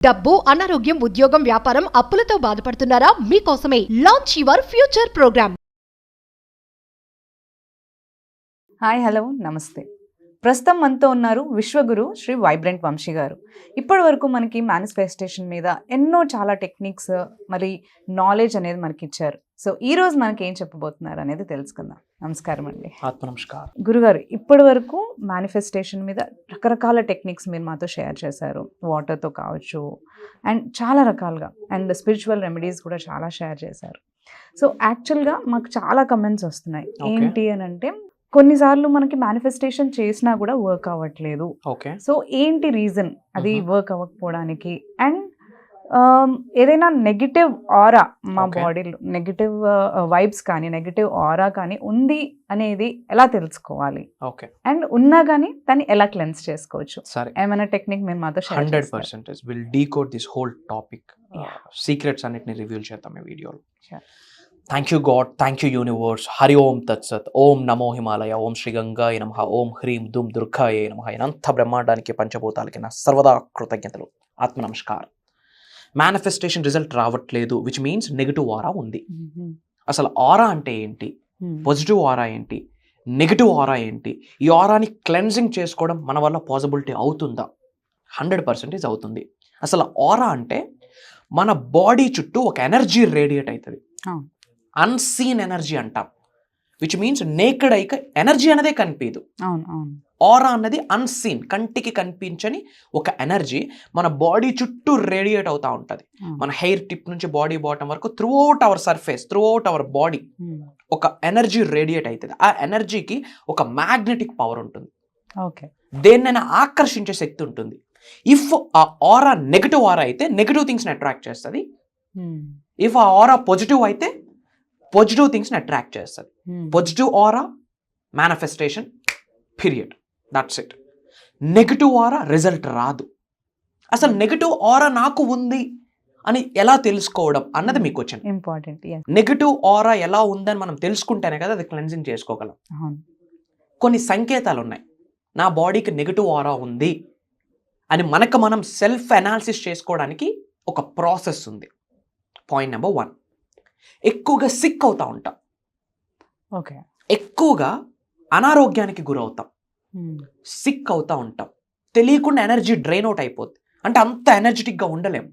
డబ్బు, అనారోగ్యం, ఉద్యోగం, వ్యాపారం, అప్పులతో బాధపడుతున్నారా? మీకోసమే launch your future program. Hi, hello, నమస్తే. ప్రస్తుతం మనతో ఉన్నారు విశ్వగురు శ్రీ వైబ్రెంట్ వంశీ గారు. ఇప్పటి వరకు మనకి మేనిఫెస్టేషన్ మీద ఎన్నో చాలా టెక్నిక్స్ మరి నాలెడ్జ్ అనేది మనకి ఇచ్చారు. సో ఈ రోజు మనకి ఏం చెప్పబోతున్నారు అనేది తెలుసుకుందాం. నమస్కారం అండి. ఆత్మ నమస్కారం. గురుగారు, ఇప్పటి వరకు మేనిఫెస్టేషన్ మీద రకరకాల టెక్నిక్స్ మీరు మాతో షేర్ చేశారు. వాటర్తో కావచ్చు అండ్ చాలా రకాలుగా, అండ్ స్పిరిచువల్ రెమెడీస్ కూడా చాలా షేర్ చేశారు. సో యాక్చువల్గా మాకు చాలా కమెంట్స్ వస్తున్నాయి. ఏంటి అని అంటే, కొన్నిసార్లు మనకి మేనిఫెస్టేషన్ చేసినా కూడా వర్క్ అవ్వట్లేదు. ఓకే, సో ఏంటి రీజన్ అది వర్క్ అవ్వకపోవడానికి? అండ్ ఏదైనా నెగిటివ్ ఆరా మా బాడీలో, నెగిటివ్ వైబ్స్ కానీ నెగిటివ్ ఆరా కానీ ఉంది అనేది ఎలా తెలుసుకోవాలి? ఓకే. అండ్ ఉన్నా కానీ దాన్ని ఎలా క్లెన్స్ చేసుకోవచ్చు? సరే, ఏమైనా టెక్నిక్ మీరు మాతో share 100% will decode this whole topic. Secrets అన్నిటిని రివీల్ చేద్దాం ఈ వీడియోలో. Thank you God, thank you universe. Hari ఓం తత్సత్. ఓం నమో హిమాలయ. ఓం శ్రీ గంగాయ నమః. ఓం హ్రీం దుమ్ దుర్గాయ నమః. అనంత బ్రహ్మాండానికి పంచభూతాలకి నా సర్వదా కృతజ్ఞతలు. ఆత్మ నమస్కారం. మేనిఫెస్టేషన్ రిజల్ట్ రావట్లేదు, విచ్ మీన్స్ నెగిటివ్ ఆరా ఉంది. అసలు ఆరా అంటే ఏంటి, పాజిటివ్ ఆరా ఏంటి, నెగిటివ్ ఆరా ఏంటి, ఈ ఆరాని క్లెన్జింగ్ చేసుకోవడం మన వల్ల పాసిబిలిటీ అవుతుందా? 100% అవుతుంది. అసలు ఆరా అంటే మన బాడీ చుట్టూ ఒక ఎనర్జీ రేడియేట్ అవుతుంది. అన్సీన్ ఎనర్జీ అంటాం, విచ్ మీన్స్ నేకెడ్ ఐక ఎనర్జీ అనేదే కనిపించదు. ఆరా అన్నది అన్సీన్, కంటికి కనిపించని ఒక ఎనర్జీ మన బాడీ చుట్టూ రేడియేట్ అవుతూ ఉంటుంది. మన హెయిర్ టిప్ నుంచి బాడీ బాటమ్ వరకు through out hour surface, through out our body ఒక ఎనర్జీ రేడియేట్ అవుతుంది. ఆ ఎనర్జీకి ఒక మ్యాగ్నెటిక్ పవర్ ఉంటుంది. దేన్నైనా ఆకర్షించే శక్తి ఉంటుంది. ఇఫ్ ఆ ఆరా నెగిటివ్ ఆరా అయితే నెగిటివ్ థింగ్స్ని అట్రాక్ట్ చేస్తుంది. ఇఫ్ ఆ ఆరా పాజిటివ్ అయితే పాజిటివ్ థింగ్స్ని అట్రాక్ట్ చేస్తుంది. Positive aura manifestation, period, that's it. Negative aura result రాదు. అసలు నెగిటివ్ ఆరా నాకు ఉంది అని ఎలా తెలుసుకోవడం అన్నది మీకు వచ్చింది ఇంపార్టెంట్. నెగిటివ్ ఆరా ఎలా ఉందని మనం తెలుసుకుంటేనే కదా అది క్లెన్జింగ్ చేసుకోగలం. కొన్ని సంకేతాలు ఉన్నాయి, నా బాడీకి నెగిటివ్ ఆరా ఉంది అని మనకు మనం సెల్ఫ్ అనాలిసిస్ చేసుకోవడానికి ఒక ప్రాసెస్ ఉంది. పాయింట్ నెంబర్ 1, ఎక్కువగా సిక్ అవుతూ ఉంటాం. ఎక్కువగా అనారోగ్యానికి గురవుతాం, సిక్ అవుతూ ఉంటాం. తెలియకుండా ఎనర్జీ డ్రైన్ అవుట్ అయిపోద్ది. అంటే అంత ఎనర్జెటిక్గా ఉండలేం,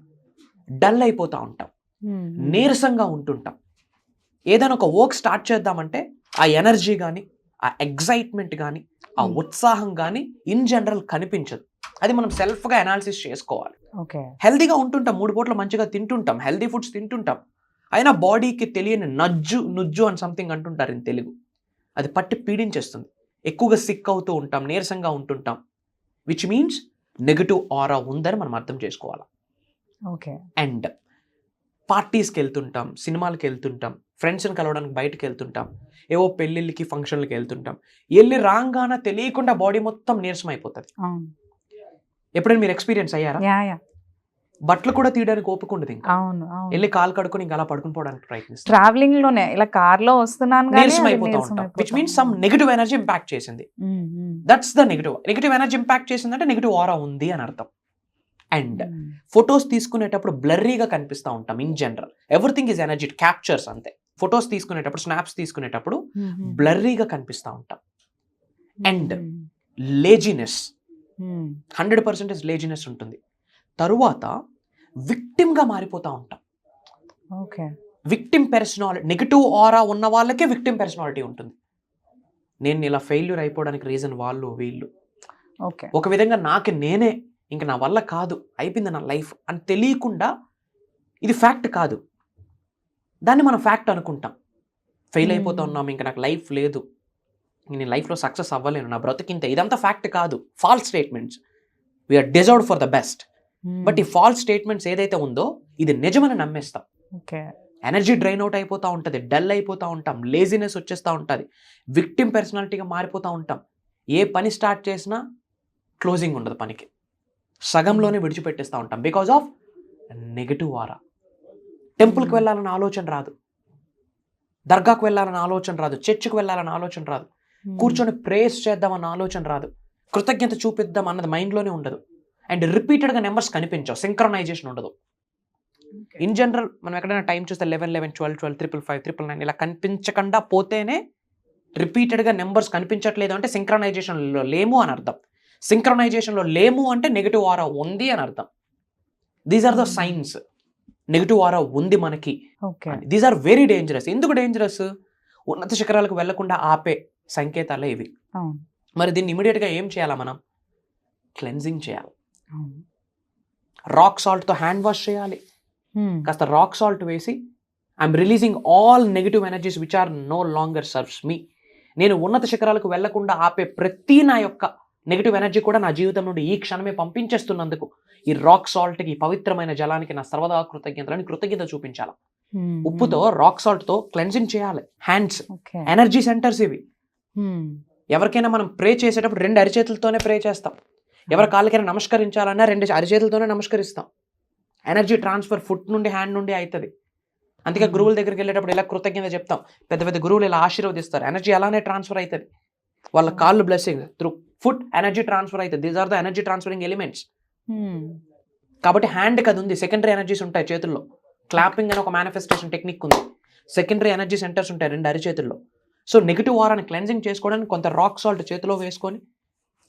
డల్ అయిపోతూ ఉంటాం, నీరసంగా ఉంటుంటాం. ఏదైనా ఒక వర్క్ స్టార్ట్ చేద్దామంటే ఆ ఎనర్జీ కానీ, ఆ ఎగ్జైట్మెంట్ కానీ, ఆ ఉత్సాహం కానీ ఇన్ జనరల్ కనిపించదు. అది మనం సెల్ఫ్గా అనాలిసిస్ చేసుకోవాలి. హెల్దీగా ఉంటుంటాం, 3 పూటలు మంచిగా తింటుంటాం, హెల్దీ ఫుడ్స్ తింటుంటాం, అయినా బాడీకి తెలియని నుజ్జు అని సంథింగ్ అంటుంటారు ఇన్ తెలుగు, అది పట్టి పీడించేస్తుంది. ఎక్కువగా సిక్ అవుతూ ఉంటాం, నీరసంగా ఉంటుంటాం, విచ్ మీన్స్ నెగిటివ్ ఆరా ఉందని మనం అర్థం చేసుకోవాలి. అండ్ పార్టీస్కి వెళ్తుంటాం, సినిమాలకు వెళ్తుంటాం, ఫ్రెండ్స్ని కలవడానికి బయటకు వెళ్తుంటాం, ఏవో పెళ్ళిళ్ళకి ఫంక్షన్లకి వెళ్తుంటాం. వెళ్ళి రాగానే తెలియకుండా బాడీ మొత్తం నీరసం అయిపోతుంది. ఎప్పుడైనా మీరు ఎక్స్పీరియన్స్ అయ్యారా? బట్టలు కూడా తీయడానికి ఓపిక ఉండదు, ఇంకా వెళ్ళి కాలు కడుకొని ఇంకా అలా పడుకుని పోవడానికి ప్రయత్నిస్తాం. ట్రావెలింగ్ లోనే ఇలా కార్ లో వస్తున్నాను, నీరసం అయిపోతూ ఉంటాం, which means some negative energy impact చేసింది. That's the negative energy impact చేసిందంటే నెగిటివ్ ఆరా ఉంది అని అర్థం. అండ్ ఫొటోస్ తీసుకునేటప్పుడు బ్లర్రీగా కనిపిస్తూ ఉంటాం. In general everything is energy captures, అంతే. ఫొటోస్ తీసుకునేటప్పుడు, స్నాప్స్ తీసుకునేటప్పుడు బ్లర్రీగా కనిపిస్తూ ఉంటాం. అండ్ లేజినెస్, 100% లేజినెస్ ఉంటుంది. తరువాత విక్టిమ్గా మారిపోతూ ఉంటాం. విక్టిమ్ పర్సనాలిటీ, నెగిటివ్ ఆరా ఉన్న వాళ్ళకే విక్టిమ్ పర్సనాలిటీ ఉంటుంది. నేను ఇలా ఫెయిల్యూర్ అయిపోవడానికి రీజన్ వాళ్ళు వీళ్ళు. ఒక విధంగా నాకు నేనే ఇంక నా వల్ల కాదు, అయిపోయింది నా లైఫ్ అని తెలియకుండా, ఇది ఫ్యాక్ట్ కాదు, దాన్ని మనం ఫ్యాక్ట్ అనుకుంటాం. ఫెయిల్ అయిపోతూ ఉన్నాం, ఇంకా నాకు లైఫ్ లేదు, నేను లైఫ్లో సక్సెస్ అవ్వలేను, నా బ్రతికింత, ఇదంతా ఫ్యాక్ట్ కాదు, false statements. We are deserved for the best. But ఈ ఫాల్స్ స్టేట్మెంట్స్ ఏదైతే ఉందో ఇది నిజమని నమ్మేస్తాం. ఎనర్జీ డ్రైన్ అవుట్ అయిపోతూ ఉంటుంది, డల్ అయిపోతూ ఉంటాం, లేజినెస్ వచ్చేస్తూ ఉంటుంది, విక్టిమ్ పర్సనాలిటీగా మారిపోతూ ఉంటాం. ఏ పని స్టార్ట్ చేసినా క్లోజింగ్ ఉండదు, పనికి సగంలోనే విడిచిపెట్టేస్తూ ఉంటాం బికాజ్ ఆఫ్ నెగిటివ్ ఆరా. టెంపుల్కి వెళ్ళాలన్న ఆలోచన రాదు, దర్గాకు వెళ్ళాలన్న ఆలోచన రాదు, చర్చికి వెళ్ళాలన్న ఆలోచన రాదు, కూర్చొని ప్రేయర్స్ చేద్దామన్న ఆలోచన రాదు, కృతజ్ఞత చూపిద్దాం అన్నది మైండ్లోనే ఉండదు. అండ్ రిపీటెడ్గా నెంబర్స్ కనిపించవు, సింక్రనైజేషన్ ఉండదు. ఇన్ జనరల్ మనం ఎక్కడైనా టైం చూస్తే 11 11 12 12 555 999 ఇలా కనిపించకుండా పోతేనే రిపీటెడ్గా నెంబర్స్ కనిపించట్లేదు అంటే సింక్రనైజేషన్లో లేము అని అర్థం. సింక్రనైజేషన్లో లేము అంటే నెగిటివ్ ఆరా ఉంది అని అర్థం. These are the signs. Negative aura ఉంది మనకి. These are very dangerous. ఎందుకు డేంజరస్? ఉన్నత శిఖరాలకు వెళ్లకుండా ఆపే సంకేతాలే ఇవి. మరి దీన్ని ఇమీడియట్గా ఏం చేయాలా మనం? క్లెన్జింగ్ చేయాలి. రాక్ సాల్ట్తో హ్యాండ్ వాష్ చేయాలి. కాస్త రాక్ సాల్ట్ వేసి I'm releasing all negative energies which are no longer serves me. నేను ఉన్నత శిఖరాలకు వెళ్లకుండా ఆపే ప్రతి నా యొక్క నెగిటివ్ ఎనర్జీ కూడా నా జీవితం నుండి ఈ క్షణమే పంపించేస్తున్నందుకు ఈ రాక్ సాల్ట్కి, ఈ పవిత్రమైన జలానికి నా సర్వదా కృతజ్ఞత చూపించాలి. ఉప్పుతో రాక్ సాల్ట్తో క్లెన్జింగ్ చేయాలి. హ్యాండ్స్ ఎనర్జీ సెంటర్స్ ఇవి. ఎవరికైనా మనం ప్రే చేసేటప్పుడు 2 అరిచేతులతోనే ప్రే చేస్తాం. ఎవరి కాళ్ళకైనా నమస్కరించాలన్నా 2 అరిచేతులతోనే నమస్కరిస్తాం. ఎనర్జీ ట్రాన్స్ఫర్ ఫుట్ నుండి హ్యాండ్ నుండి అవుతుంది. అందుకే గురువుల దగ్గరికి వెళ్ళేటప్పుడు ఇలా కృతజ్ఞత చెప్తాం. పెద్ద పెద్ద గురువులు ఇలా ఆశీర్వదిస్తారు. ఎనర్జీ అలానే ట్రాన్స్ఫర్ అవుతుంది. వాళ్ళ కాళ్ళు blessing through foot energy transfer అవుతుంది. These are the energy transferring elements. కాబట్టి హ్యాండ్కి అది ఉంది. సెకండరీ ఎనర్జీస్ ఉంటాయి చేతుల్లో. క్లాపింగ్ అని ఒక మేనిఫెస్టేషన్ టెక్నిక్ ఉంది. సెకండరీ ఎనర్జీ సెంటర్స్ ఉంటాయి 2 అరిచేతుల్లో. సో నెగిటివ్ ఆరాని క్లెన్జింగ్ చేసుకోవడానికి కొంత రాక్ సాల్ట్ చేతిలో వేసుకొని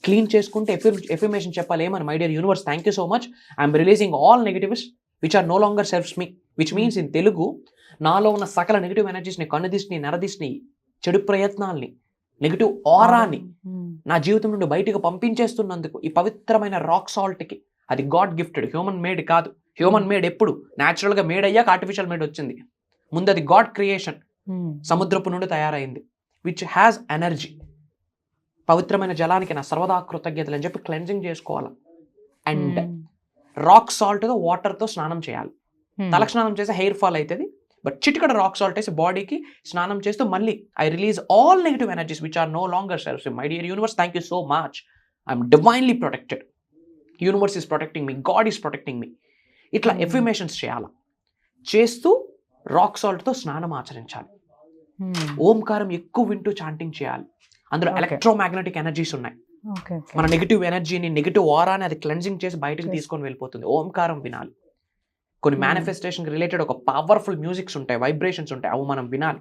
క్లీన్ చేసుకుంటే ఎఫర్మేషన్ చెప్పాలి ఏమని? My dear universe, thank you so much. I'm releasing all negatives which are no longer serves me. Which means in Telugu, నాలో ఉన్న సకల నెగిటివ్ ఎనర్జీస్ని, కన్నుదిష్ని, నరదిష్ని, చెడు ప్రయత్నాల్ని, నెగిటివ్ ఆరాని నా జీవితం నుండి బయటకు పంపించేస్తున్నందుకు ఈ పవిత్రమైన రాక్ సాల్ట్కి, అది గాడ్ గిఫ్టెడ్, హ్యూమన్ మేడ్ కాదు. హ్యూమన్ మేడ్ ఎప్పుడు? న్యాచురల్గా మేడ్ అయ్యాక ఆర్టిఫిషియల్ మేడ్ వచ్చింది. ముందు అది గాడ్ క్రియేషన్, సముద్రపు నుండి తయారైంది, విచ్ హ్యాస్ ఎనర్జీ. పవిత్రమైన జలానికి నా సర్వదా కృతజ్ఞతలు అని చెప్పి క్లెన్జింగ్ చేసుకోవాలి. అండ్ రాక్ సాల్ట్తో వాటర్తో స్నానం చేయాలి. తలకు స్నానం చేస్తే హెయిర్ ఫాల్ అవుతుంది. బట్ చిటికడ రాక్ సాల్ట్ వేసి బాడీకి స్నానం చేస్తూ మళ్ళీ I release all negative energies which are no longer serve. My dear universe, thank you so much. I'm divinely protected. Universe is protecting me, God is protecting me. ఇట్లా affirmations చేయాలి. చేస్తూ rock సాల్ట్తో స్నానం ఆచరించాలి. ఓంకారం ఎక్కువ వింటూ చాంటింగ్ చేయాలి. అందులో electromagnetic energies ఉన్నాయి. మన నెగిటివ్ ఎనర్జీని, నెగిటివ్ ఆరాని అది క్లెన్జింగ్ చేసి బయటకు తీసుకొని వెళ్ళిపోతుంది. ఓంకారం వినాలి. కొన్ని మేనిఫెస్టేషన్ రిలేటెడ్ ఒక పవర్ఫుల్ మ్యూజిక్స్ ఉంటాయి, వైబ్రేషన్స్ ఉంటాయి, అవి మనం వినాలి.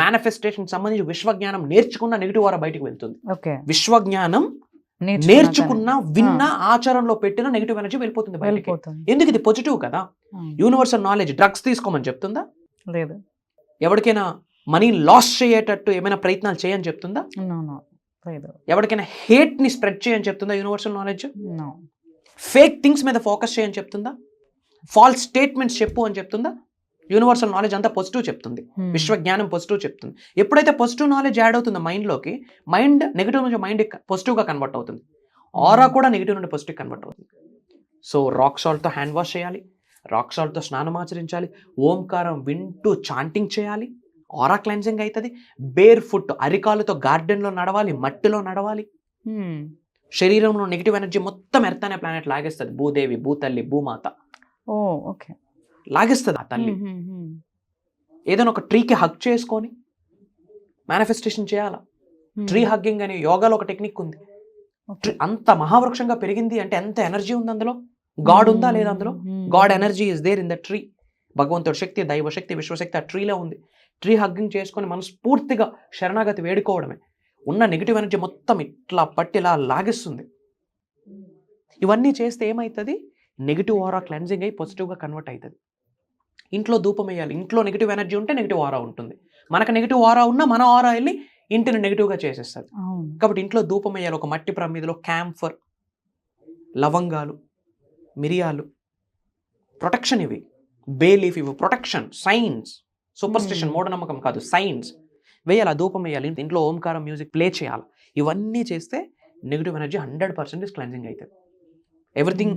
మేనిఫెస్టేషన్ సంబంధించి విశ్వజ్ఞానం నేర్చుకున్న నెగిటివ్ ఆరా బయటకు వెళ్తుంది. విశ్వజ్ఞానం నేర్చుకున్న, విన్న, ఆచారంలో పెట్టిన నెగిటివ్ ఎనర్జీ వెళ్ళిపోతుంది బయటకి. ఎందుకు? ఇది పాజిటివ్ కదా. Universal knowledge. డ్రగ్స్ తీసుకోమని చెప్తుందా? లేదు. ఎవరికైనా మనీ లాస్ చేయటట్టు ఏమైనా ప్రయత్నాలు చేయని చెప్తుందా? ఎవరికైనా హేట్ ని స్ప్రెడ్ చేయని చెప్తుందా యూనివర్సల్ నాలెడ్జ్? ఫేక్ థింగ్స్ మీద ఫోకస్ చేయని చెప్తుందా? ఫాల్స్ స్టేట్మెంట్స్ చెప్పు అని చెప్తుందా? యూనివర్సల్ నాలెడ్జ్ అంతా పాజిటివ్ చెప్తుంది. విశ్వజ్ఞానం పాజిటివ్ చెప్తుంది. ఎప్పుడైతే పాజిటివ్ నాలెడ్జ్ యాడ్ అవుతుందో మైండ్లోకి, మైండ్ నెగిటివ్ నుంచి మైండ్ పాజిటివ్గా కన్వర్ట్ అవుతుంది. ఆరా కూడా నెగిటివ్ నుండి పాజిటివ్ కన్వర్ట్ అవుతుంది. సో రాక్ సాల్ట్తో హ్యాండ్ వాష్ చేయాలి. రాక్ సాల్ట్తో స్నానం ఆచరించాలి. ఓంకారం వింటూ చాంటింగ్ చేయాలి. ఆరా క్లెన్జింగ్ అవుతుంది. బేర్ ఫుట్, అరికాలుతో గార్డెన్లో నడవాలి, మట్టిలో నడవాలి. శరీరంలో నెగిటివ్ ఎనర్జీ మొత్తం ఎర్త్ అనే ప్లానెట్ లాగేస్తుంది. భూదేవి, భూతల్లి, భూమాత లాగేస్తుంది. ఆ తల్లి ఏదైనా ఒక ట్రీకి హగ్ చేసుకొని మేనిఫెస్టేషన్ చేయాలా. ట్రీ హగ్గింగ్ అని యోగాలో ఒక టెక్నిక్ ఉంది. అంత మహావృక్షంగా పెరిగింది అంటే ఎంత ఎనర్జీ ఉంది అందులో. గాడ్ ఉందా లేదా అందులో? God energy is there in the tree. భగవంతుడి శక్తి, దైవశక్తి, విశ్వశక్తి ఆ ట్రీలో ఉంది. ట్రీ హగ్గింగ్ చేసుకొని మనస్ఫూర్తిగా శరణాగతి వేడుకోవడమే. ఉన్న నెగిటివ్ ఎనర్జీ మొత్తం ఇట్లా పట్టి ఇలా లాగిస్తుంది. ఇవన్నీ చేస్తే ఏమవుతుంది? నెగిటివ్ ఆరా క్లెన్జింగ్ అయ్యి పాజిటివ్గా కన్వర్ట్ అవుతుంది. ఇంట్లో ధూపం వేయాలి. ఇంట్లో నెగిటివ్ ఎనర్జీ ఉంటే నెగిటివ్ ఆరా ఉంటుంది. మనకు నెగిటివ్ ఆరా ఉన్నా మన ఆరా వెళ్ళి ఇంటిని నెగిటివ్గా చేసేస్తుంది. కాబట్టి ఇంట్లో ధూపం వేయాలి. ఒక మట్టి ప్రమిదలో క్యాంఫర్, లవంగాలు, మిరియాలు, ప్రొటెక్షన్ ఇవి. బే లీఫ్ ఇవి ప్రొటెక్షన్. సైన్స్, సూపర్స్టిషన్, మూఢనమ్మకం కాదు, సైన్స్ వేయాలి. ఆ ధూపం వేయాలి. ఇంట్లో ఓంకారం మ్యూజిక్ ప్లే చేయాలి. ఇవన్నీ చేస్తే నెగిటివ్ ఎనర్జీ 100% క్లెన్జింగ్ అవుతుంది. ఎవ్రీథింగ్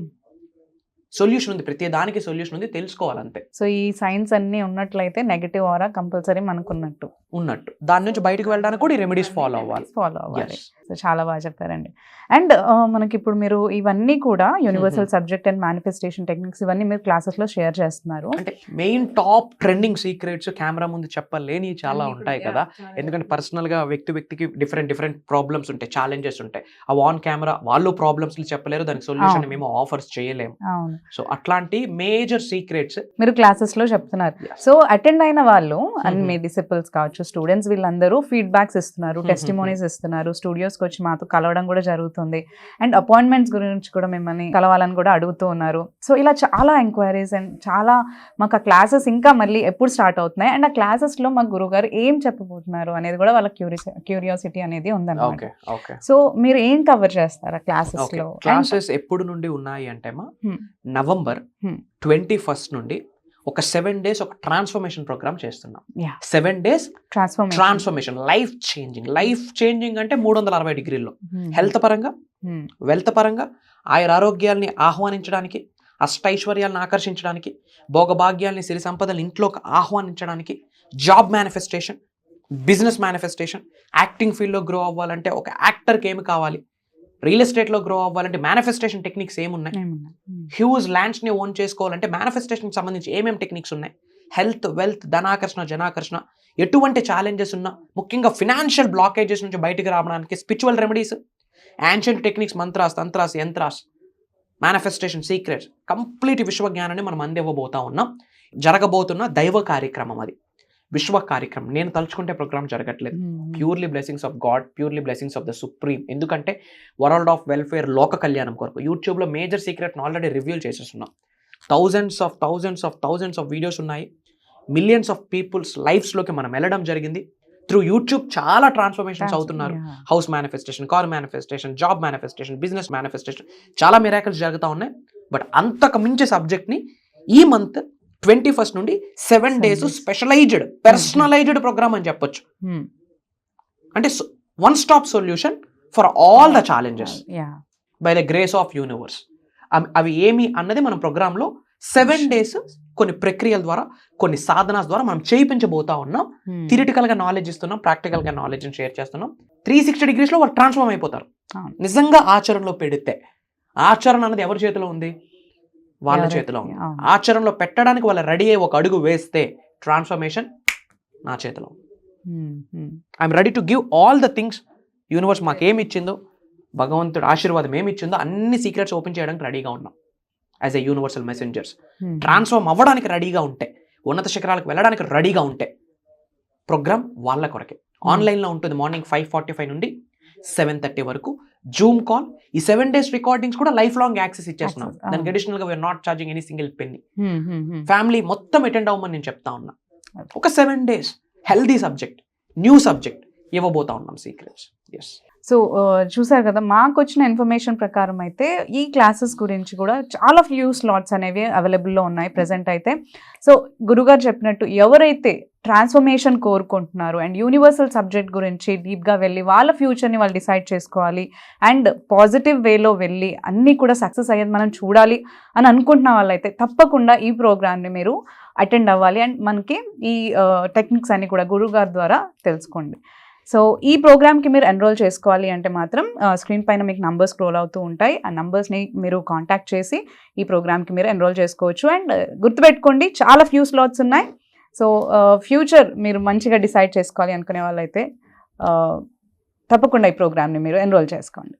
సొల్యూషన్ ఉంది. ప్రతి దానికి సొల్యూషన్ ఉంది. తెలుసుకోవాలంతే. సో ఈ సైన్స్ అన్ని ఉన్నట్లయితే నెగిటివ్ ఆరా కంపల్సరీ మనకు ఉన్నట్టు. దాని నుంచి బయటకు వెళ్ళడానికి కూడా ఈ రెమెడీస్ ఫాలో అవ్వాలి. సో చాలా బాగా చెప్పారండి. అండ్ మనకి ఇప్పుడు మీరు ఇవన్నీ కూడా universal subject and manifestation techniques ఇవన్నీ మీరు క్లాసెస్లో షేర్ చేస్తున్నారు. అంటే main top trending secrets camera ముందు చెప్పలేని చాలా ఉంటాయి కదా, ఎందుకంటే పర్సనల్ గా వ్యక్తికి డిఫరెంట్ ప్రాబ్లమ్స్ ఉంటాయి, ఛాలెంజెస్ ఉంటాయి. అవి ఆన్ కెమెరా వాళ్ళు ప్రాబ్లమ్స్ చెప్పలేరు, దానికి సొల్యూషన్ మేము ఆఫర్స్ చేయలేము. సో అట్లాంటి మేజర్ సీక్రెట్స్ మీరు క్లాసెస్ లో చెప్తున్నారు. సో అటెండ్ అయిన వాళ్ళు అండ్ మీ డిసిపుల్స్ కావచ్చు, స్టూడెంట్స్ వీళ్ళందరూ ఫీడ్బ్యాక్స్ ఇస్తున్నారు, టెస్టిమోనీస్ ఇస్తున్నారు, స్టూడియోస్కి వచ్చి మాతో కలవడం కూడా జరుగుతుంది. అండ్ అపాయింట్మెంట్స్ గురించి కూడా మిమ్మల్ని కలవాలని కూడా అడుగుతూ ఉన్నారు. సో ఇలా చాలా ఎంక్వైరీస్ అండ్ చాలా మాకు ఆ క్లాసెస్ ఇంకా మళ్ళీ ఎప్పుడు స్టార్ట్ అవుతున్నాయి అండ్ ఆ క్లాసెస్ లో మా గురువు గారు ఏం చెప్పబోతున్నారు అనేది కూడా వాళ్ళ క్యూరియాసిటీ అనేది ఉందన్నమాట. సో మీరు ఏం కవర్ చేస్తారు ఆ క్లాసెస్ లో? క్లాసెస్ ఎప్పుడు నుండి ఉన్నాయి అంటే నవంబర్ 21 నుండి ఒక 7 days ఒక ట్రాన్స్ఫర్మేషన్ ప్రోగ్రామ్ చేస్తున్నాం. 7 days ట్రాన్స్ఫర్మేషన్, లైఫ్ చేంజింగ్ అంటే 360 degrees హెల్త్ పరంగా, వెల్త్ పరంగా, ఆరోగ్యాల్ని ఆహ్వానించడానికి, అష్టైశ్వర్యాలను ఆకర్షించడానికి, భోగభాగ్యాల్ని, సిరి సంపదలు ఇంట్లోకి ఆహ్వానించడానికి, job manifestation, business manifestation, acting ఫీల్డ్లో గ్రో అవ్వాలంటే ఒక యాక్టర్కి ఏమి కావాలి, రియల్ ఎస్టేట్లో గ్రో అవ్వాలంటే మేనిఫెస్టేషన్ టెక్నిక్స్ ఏమున్నాయి, హ్యూజ్ ల్యాండ్స్ని ఓన్ చేసుకోవాలంటే మేనిఫెస్టేషన్కి సంబంధించి ఏమేమి టెక్నిక్స్ ఉన్నాయి, హెల్త్, వెల్త్, ధనాకర్షణ, జనాకర్షణ, ఎటువంటి ఛాలెంజెస్ ఉన్నా, ముఖ్యంగా ఫినాన్షియల్ బ్లాకేజెస్ నుంచి బయటకు రావడానికి spiritual remedies, ancient techniques, mantras, tantras, yantras, manifestation secrets, complete విశ్వజ్ఞానాన్ని మనం అందివ్వబోతా ఉన్నాం. జరగబోతున్న దైవ కార్యక్రమం అది, విశ్వ కార్యక్రమం. నేను తలుచుకుంటే ప్రోగ్రామ్ జరగట్లేదు, purely blessings of God, purely blessings of the supreme. ఎందుకంటే వరల్డ్ ఆఫ్ వెల్ఫేర్, లోక కళ్యాణం కొరకు యూట్యూబ్లో మేజర్ సీక్రెట్ని ఆల్రెడీ రివ్యూల్ చేసేస్తున్నాం. థౌజండ్స్ ఆఫ్ వీడియోస్ ఉన్నాయి. మిలియన్స్ ఆఫ్ పీపుల్స్ లైఫ్స్లోకి మనం వెళ్ళడం జరిగింది. త్రూ యూట్యూబ్ చాలా ట్రాన్స్ఫర్మేషన్స్ అవుతున్నారు. House manifestation, car manifestation, job manifestation, business manifestation, చాలా మిరాకిల్స్ జరుగుతూ ఉన్నాయి. బట్ అంతకు మించి సబ్జెక్ట్ని ఈ మంత్ 21 నుండి 7 days స్పెషలైజ్డ్, పర్సనలైజ్డ్ ప్రోగ్రామ్ అని చెప్పొచ్చు. అంటే one stop solution for all the challenges by the grace of universe. అవి ఏమి అన్నది మన ప్రోగ్రాంలో 7 days కొన్ని ప్రక్రియల ద్వారా, కొన్ని సాధనాస్ ద్వారా మనం చేయించబోతా ఉన్నాం. థియరిటికల్ గా నాలెడ్జ్ ఇస్తున్నాం, ప్రాక్టికల్ గా నాలెడ్జ్ షేర్ చేస్తున్నాం. 360 degrees లో వాళ్ళు ట్రాన్స్ఫార్మ్ అయిపోతారు. నిజంగా ఆచరణలో పెడితే, ఆచరణ అన్నది ఎవరి చేతిలో ఉంది? వాళ్ళ చేతిలో ఉంది. ఆచరణలో పెట్టడానికి వాళ్ళు రెడీ అయ్యి ఒక అడుగు వేస్తే ట్రాన్స్ఫర్మేషన్ నా చేతిలో. I'm ready to give all the things. Universe మాకు ఏమి ఇచ్చిందో, భగవంతుడు ఆశీర్వాదం ఏమి ఇచ్చిందో అన్ని సీక్రెట్స్ ఓపెన్ చేయడానికి రెడీగా ఉన్నాం as a universal messengers. Transform అవ్వడానికి రెడీగా ఉంటే, ఉన్నత శిఖరాలకు వెళ్ళడానికి రెడీగా ఉంటే ప్రోగ్రామ్ వాళ్ళ కొరకే. ఆన్లైన్లో ఉంటుంది. మార్నింగ్ 5:45 నుండి 7:30 వరకు జూమ్ కాల్. ఈ 7 days రికార్డింగ్స్ కూడా లైఫ్ లాంగ్ యాక్సెస్ ఇచ్చేస్తున్నాం. దానికి అడిషనల్ గా we are not charging any single penny. Family మొత్తం అటెండ్ అవ్వమని నేను చెప్తా ఉన్నా. ఒక 7 days healthy subject, new subject ఇవ్వబోతా ఉన్నాం సీక్రెట్స్. ఎస్. సో చూసారు కదా, మాకు వచ్చిన ఇన్ఫర్మేషన్ ప్రకారం అయితే ఈ క్లాసెస్ గురించి కూడా చాలా ఫ్యూ స్లాట్స్ అనేవి అవైలబుల్లో ఉన్నాయి ప్రజెంట్ అయితే. సో గురుగారు చెప్పినట్టు ఎవరైతే ట్రాన్స్ఫర్మేషన్ కోరుకుంటున్నారు అండ్ యూనివర్సల్ సబ్జెక్ట్ గురించి డీప్గా వెళ్ళి వాళ్ళ ఫ్యూచర్ని వాళ్ళు డిసైడ్ చేసుకోవాలి అండ్ పాజిటివ్ వేలో వెళ్ళి అన్నీ కూడా సక్సెస్ అయ్యేది మనం చూడాలి అని అనుకుంటున్న వాళ్ళైతే తప్పకుండా ఈ ప్రోగ్రామ్ని మీరు అటెండ్ అవ్వాలి అండ్ మనకి ఈ టెక్నిక్స్ అన్ని కూడా గురుగారు ద్వారా తెలుసుకోండి. సో ఈ ప్రోగ్రామ్కి మీరు ఎన్రోల్ చేసుకోవాలి అంటే మాత్రం స్క్రీన్ పైన మీకు నంబర్స్ స్క్రోల్ అవుతూ ఉంటాయి. ఆ నంబర్స్ని మీరు కాంటాక్ట్ చేసి ఈ ప్రోగ్రామ్కి మీరు ఎన్రోల్ చేసుకోవచ్చు. అండ్ గుర్తుపెట్టుకోండి, చాలా ఫ్యూ స్లాట్స్ ఉన్నాయి. సో ఫ్యూచర్ మీరు మంచిగా డిసైడ్ చేసుకోవాలి అనుకునే వాళ్ళైతే తప్పకుండా ఈ ప్రోగ్రామ్ని మీరు ఎన్రోల్ చేసుకోండి.